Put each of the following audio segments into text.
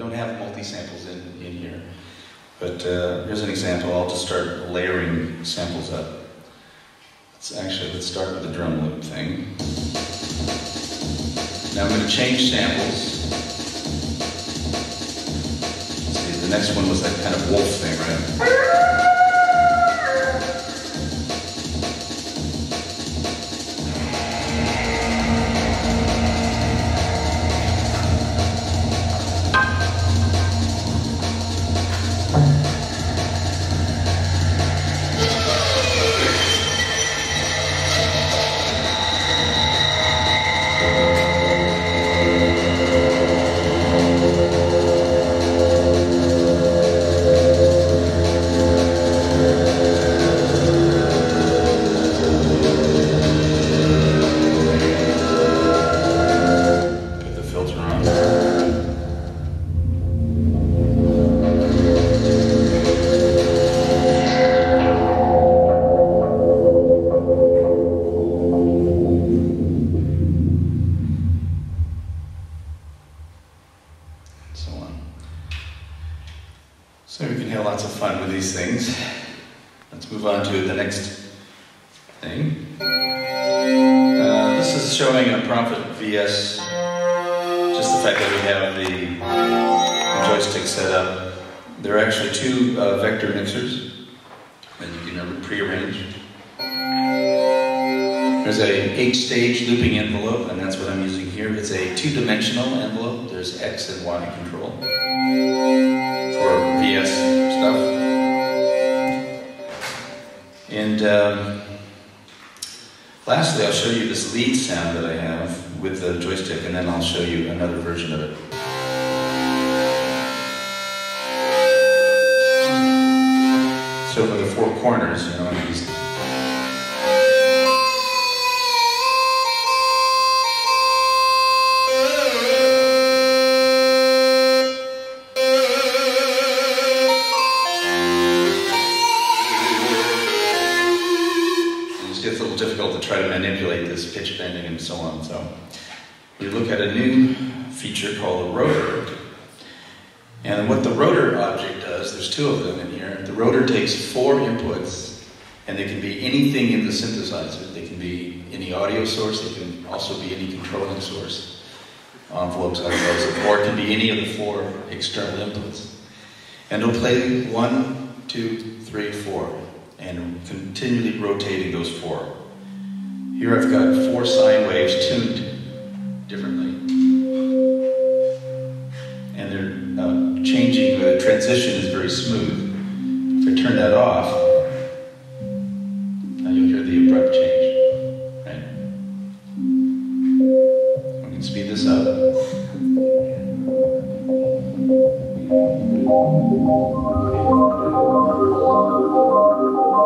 don't have multi-samples in here. But here's an example. I'll just start layering samples up. Let's start with the drum loop thing. Now I'm going to change samples. Let's see, the next one was that kind of wolf thing, right? So we can have lots of fun with these things. Let's move on to the next thing. This is showing a Prophet VS, just the fact that we have the joystick set up. There are actually two vector mixers that you can pre-arrange. There's a 8-stage looping envelope, and that's what I'm using here. It's a 2-dimensional envelope. There's X and Y control for VS stuff. And lastly, I'll show you this lead sound that I have with the joystick, and then I'll show you another version of it. So for the 4 corners, you know, I use difficult to try to manipulate this pitch bending and so on. So we look at a new feature called a rotor. And what the rotor object does, there's 2 of them in here. The rotor takes 4 inputs, and they can be anything in the synthesizer. They can be any audio source, they can also be any controlling source, envelopes, or it can be any of the 4 external inputs. And it'll play 1, 2, 3, 4, and continually rotating those 4. Here I've got 4 sine waves tuned differently. And they're changing, the transition is very smooth. If I turn that off, now you'll hear the abrupt change, right? We can speed this up.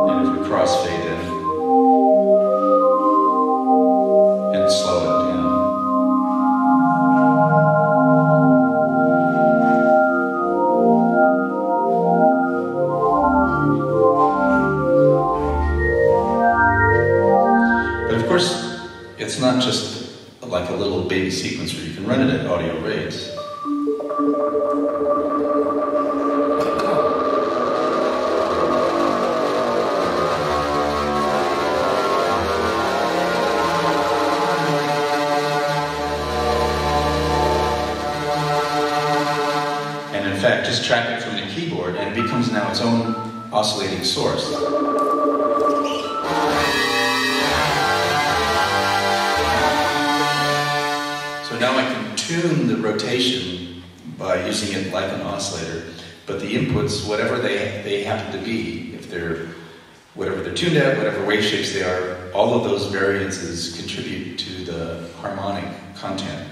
And if we crossfade in, and slow it down. But of course, it's not just like a little baby sequencer. You can run it at audio rates. Just track it from the keyboard, and it becomes now its own oscillating source. So now I can tune the rotation by using it like an oscillator, but the inputs, whatever they happen to be, if they're whatever they're tuned at, whatever wave shapes they are, all of those variances contribute to the harmonic content.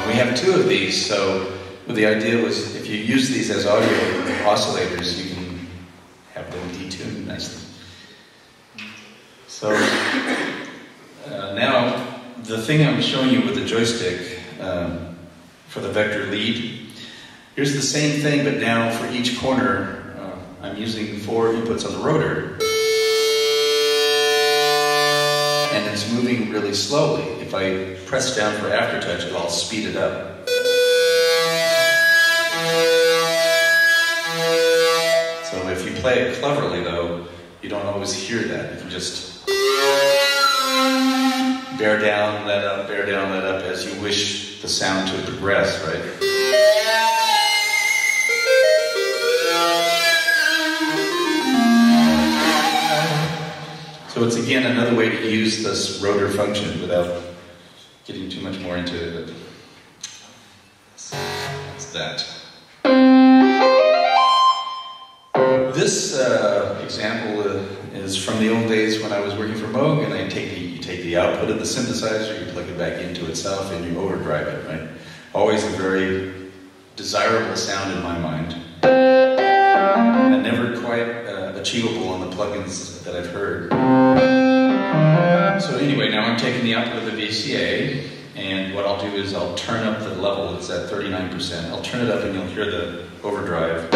We have 2 of these, so the idea was if you use these as audio oscillators, you can have them detuned nicely. So now the thing I'm showing you with the joystick for the vector lead, here's the same thing, but now for each corner I'm using 4 inputs on the rotor, and it's moving really slowly. If I press down for aftertouch, I'll speed it up. So if you play it cleverly, though, you don't always hear that. You can just bear down, let up, bear down, let up, as you wish the sound to progress, right? So it's again another way to use this rotor function without getting too much more into it. That's that. This example is from the old days when I was working for Moog, and you take the output of the synthesizer, you plug it back into itself, and you overdrive it, right? Always a very desirable sound in my mind, and never quite achievable on the plugins that I've heard. So anyway, now I'm taking the output of the VCA, and what I'll do is I'll turn up the level. It's at 39%. I'll turn it up, and you'll hear the overdrive.